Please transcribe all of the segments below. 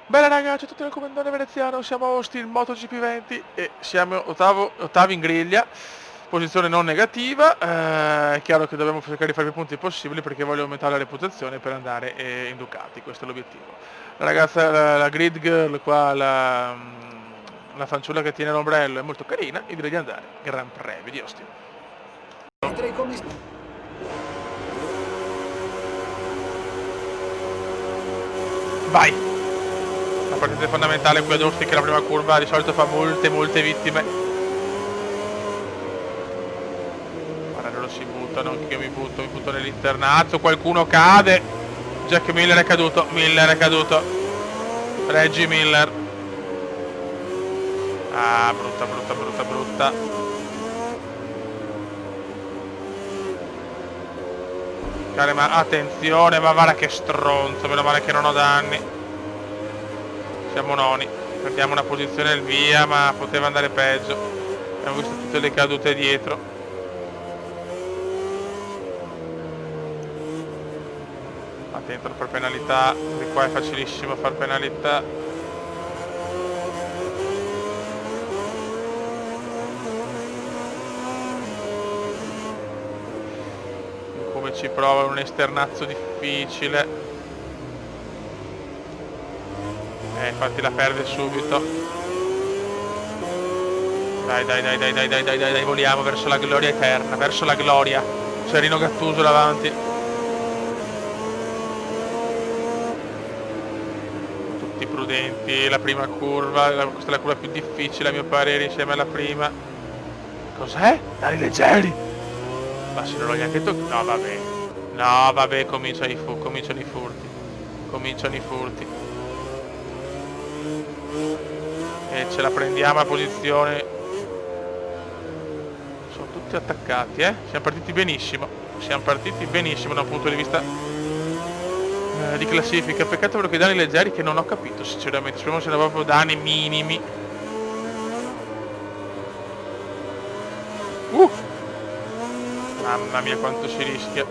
Bene ragazzi, tutti nel comandante veneziano, siamo a Austin MotoGP 20 e siamo ottavi in griglia, posizione non negativa, è chiaro che dobbiamo cercare di fare più punti possibili perché voglio aumentare la reputazione per andare in Ducati, questo è l'obiettivo. La ragazza, la grid girl qua, la fanciulla che tiene l'ombrello è molto carina e direi di andare, Gran Premio di Austin. Vai! La partita è fondamentale qui ad Austin che la prima curva di solito fa molte vittime. Guarda, loro si buttano, anche io mi butto nell'internazzo, qualcuno cade. Jack Miller è caduto, Reggie Miller. Ah, brutta. Care, ma attenzione, ma guarda che stronzo, meno male che non ho danni. Siamo noni, perdiamo una posizione al via, ma poteva andare peggio. Abbiamo visto tutte le cadute dietro. Attento a far penalità, di qua è facilissimo far penalità. Come ci prova un esternazzo difficile. Infatti la perde subito. Dai, voliamo verso la gloria eterna, verso la gloria. C'è Rino Gattuso davanti. Tutti prudenti, la prima curva, questa è la curva più difficile a mio parere insieme alla prima. Cos'è? Dai leggeri! Ma se non l'ho neanche toccato. No vabbè, cominciano i furti. E ce la prendiamo a posizione. Sono tutti attaccati, siamo partiti benissimo da un punto di vista di classifica. Peccato per quei danni leggeri che non ho capito sinceramente, speriamo siano proprio danni minimi. Mamma mia quanto si rischia.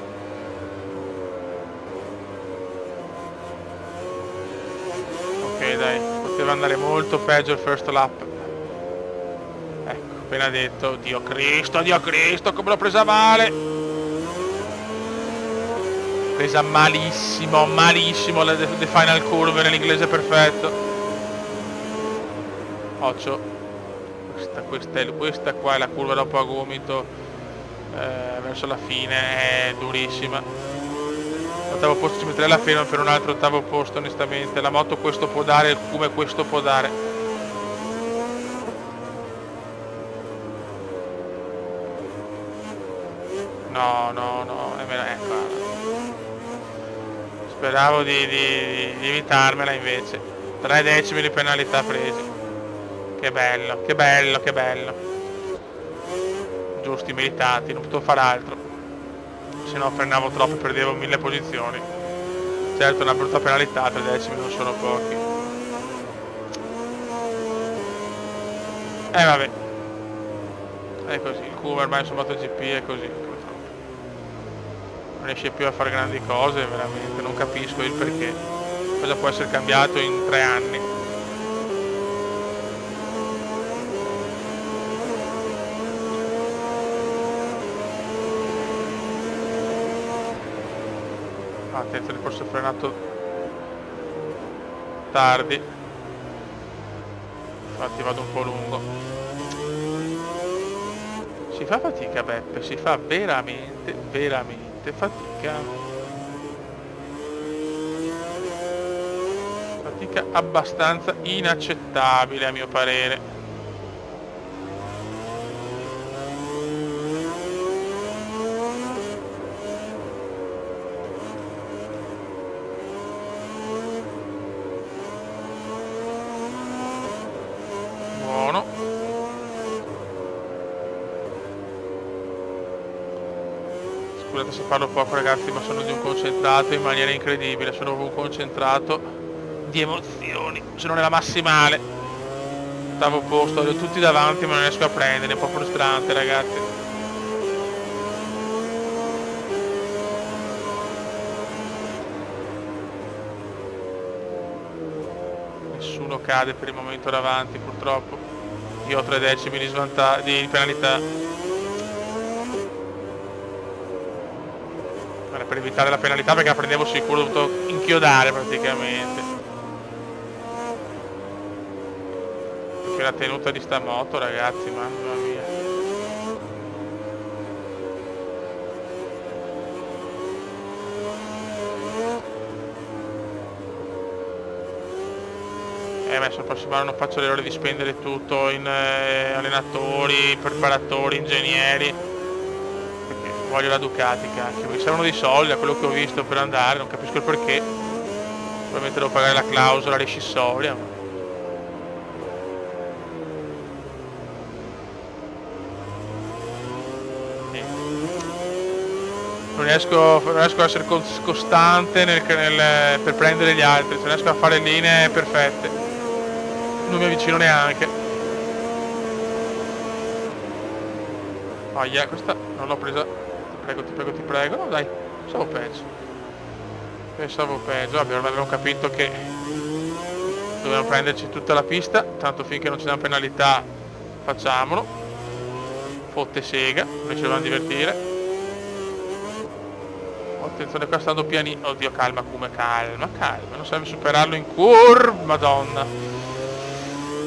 Ok dai, poteva andare molto peggio il first lap. Ecco, appena detto, Dio Cristo, come l'ho presa male. Presa malissimo la the final curve nell'inglese perfetto. Occhio, questa qua è la curva dopo a gomito, verso la fine è durissima. L'ottavo posto ci metterei la ferma per un altro ottavo posto onestamente. La moto questo può dare, il Cume questo può dare. No, ecco. Speravo di evitarmela invece. 3 decimi di penalità presi. Che bello. Giusti, meritati, non potevo fare altro. Se no frenavo troppo e perdevo 1000 posizioni. Certo, una brutta penalità, 3 decimi non sono pochi. Vabbè. È così, il Cuba ormai su MotoGP è così, purtroppo. Non riesce più a fare grandi cose, veramente, non capisco il perché. Cosa può essere cambiato in 3 anni? Attenzione, forse ho frenato tardi. Infatti vado un po' lungo. Si fa fatica Beppe, si fa veramente fatica. Fatica abbastanza inaccettabile a mio parere. Buono. Scusate se parlo poco ragazzi, ma sono di un concentrato in maniera incredibile, sono un concentrato di emozioni, sono nella massimale. Ottavo posto, li ho tutti davanti ma non riesco a prendere, è un po' frustrante ragazzi. Nessuno cade per il momento davanti, purtroppo. Io ho 3 decimi di penalità. Per evitare la penalità, perché la prendevo sicuro, ho dovuto inchiodare praticamente. Perché la tenuta di sta moto, ragazzi, mamma mia. Adesso il prossimo anno non faccio l'errore di spendere tutto in allenatori, preparatori, ingegneri, perché voglio la Ducati, cacchio, mi servono dei soldi a quello che ho visto per andare, non capisco il perché. Probabilmente devo pagare la clausola rescissoria, ma... Non riesco a essere costante per prendere gli altri, non riesco a fare linee perfette. Non mi avvicino neanche. Aia, questa non l'ho presa. Ti prego. No dai, pensavo peggio. Vabbè, ormai abbiamo capito che dobbiamo prenderci tutta la pista. Tanto finché non ci danno penalità facciamolo. Fotte sega, noi ci dobbiamo divertire. Attenzione, qua stando pianino. Oddio, calma, come calma. Non serve superarlo in curva, madonna.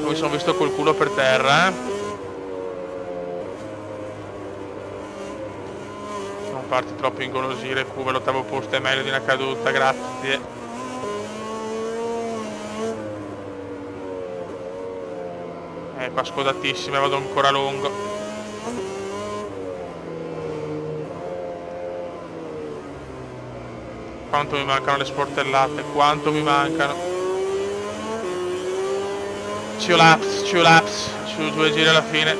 Mi sono visto col culo per terra, Non farti troppo ingolosire, Cuba, l'8º posto è meglio di una caduta, grazie. Qua scodatissima, vado ancora lungo. Quanto mi mancano le sportellate, quanto mi mancano. Two laps, su 2 giri alla fine.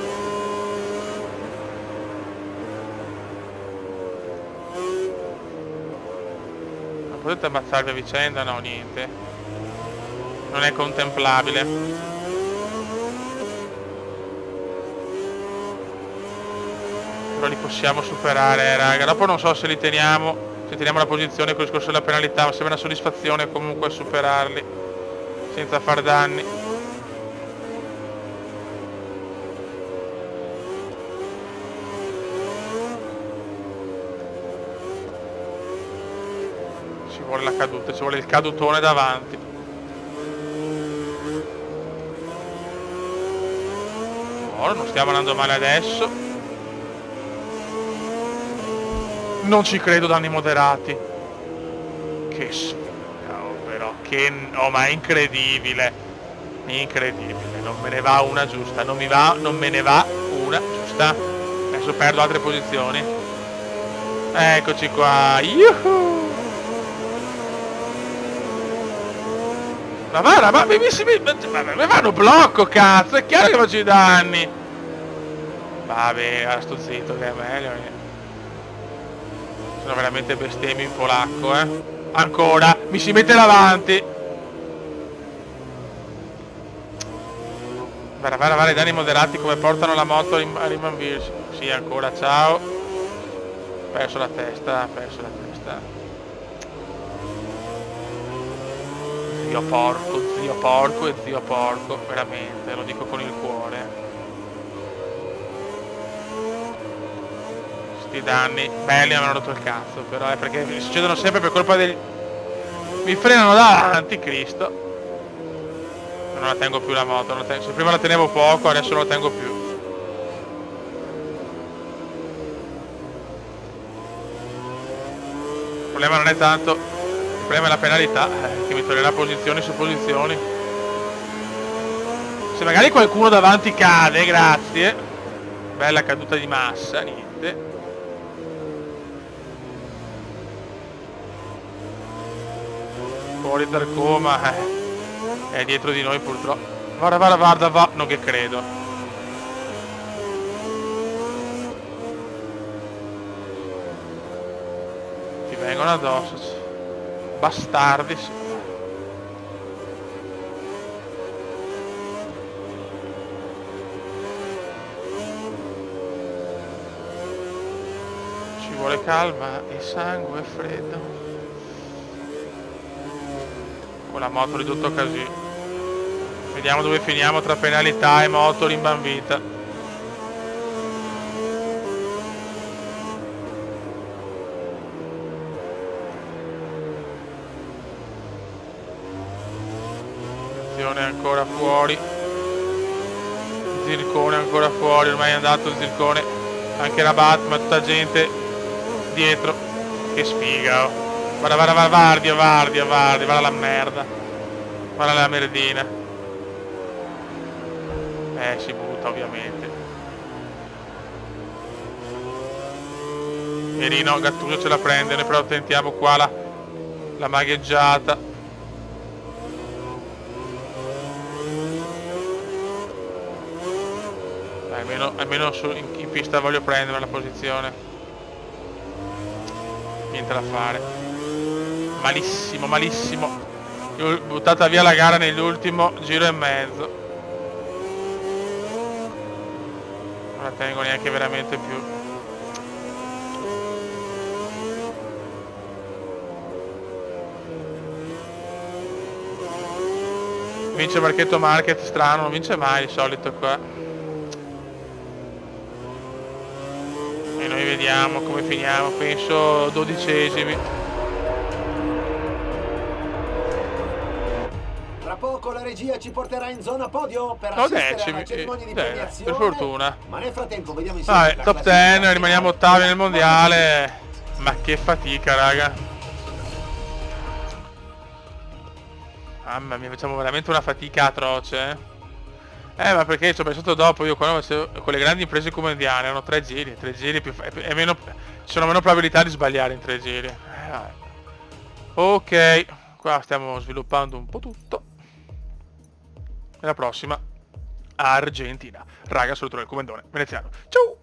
Non potete ammazzarvi a vicenda? No, niente. Non è contemplabile. Però li possiamo superare, raga. Dopo non so se li teniamo, se teniamo la posizione con il discorso della penalità, ma sembra una soddisfazione comunque superarli senza far danni. Ci vuole la caduta, ci vuole il cadutone davanti. Ora non stiamo andando male adesso. Non ci credo, danni moderati. Che però, ma è incredibile. Non me ne va una giusta, non me ne va una giusta. Adesso perdo altre posizioni. Eccoci qua. Yuhu! Ma mi vanno blocco, cazzo, è chiaro che faccio i danni. Vabbè, ora sto zitto che è meglio. Sono veramente bestemmio in polacco, Ancora, mi si mette davanti. Vai, danni moderati come portano la moto a rimbambirsi. Sì, ancora, ciao. Perso la testa. Zio porco, veramente, lo dico con il cuore. Sti danni belli mi hanno rotto il cazzo, però è perché mi succedono sempre per colpa del... Mi frenano davanti, Cristo. Non la tengo più la moto, se prima la tenevo poco, adesso non la tengo più. Il problema non è tanto... Il problema è la penalità, che mi toglierà posizioni su posizioni. Se magari qualcuno davanti cade, grazie. Bella caduta di massa, niente. Fuori dal coma, è dietro di noi purtroppo. Guarda, va, non che credo. Ti vengono addosso. Bastardi. Ci vuole calma e sangue freddo. Con la moto ridotto così. Vediamo dove finiamo tra penalità e moto rimbambita. Attenzione, ancora fuori. Zircone ancora fuori, ormai è andato il Zircone. Anche Rabat, ma tutta gente dietro. Che sfiga, oh. Guarda, Vardia, guarda la merda. Guarda la merdina. Si butta ovviamente. Erino, Gattuso ce la prende, noi però tentiamo qua la magheggiata. Almeno in pista voglio prendere la posizione. Niente da fare. Malissimo, malissimo. Io ho buttata via la gara nell'ultimo giro e mezzo. Non la tengo neanche veramente più. Vince Marchetto Marquez, strano, non vince mai di solito qua. E noi vediamo come finiamo, penso 12esimi. Tra poco la regia ci porterà in zona podio per assistere alla cerimonia di premiazione. Per fortuna. Ma nel frattempo vediamo insieme la top 10, rimaniamo ottavi nel mondiale. Ma che fatica, raga. Mamma mia, facciamo veramente una fatica atroce, ma perché ci ho pensato dopo, io quando facevo con le grandi imprese come indiane erano 3 giri più, è meno, ci sono meno probabilità di sbagliare in 3 giri. Ok, qua stiamo sviluppando un po' tutto. E la prossima Argentina. Raga, saluto il comandone veneziano. Ciao!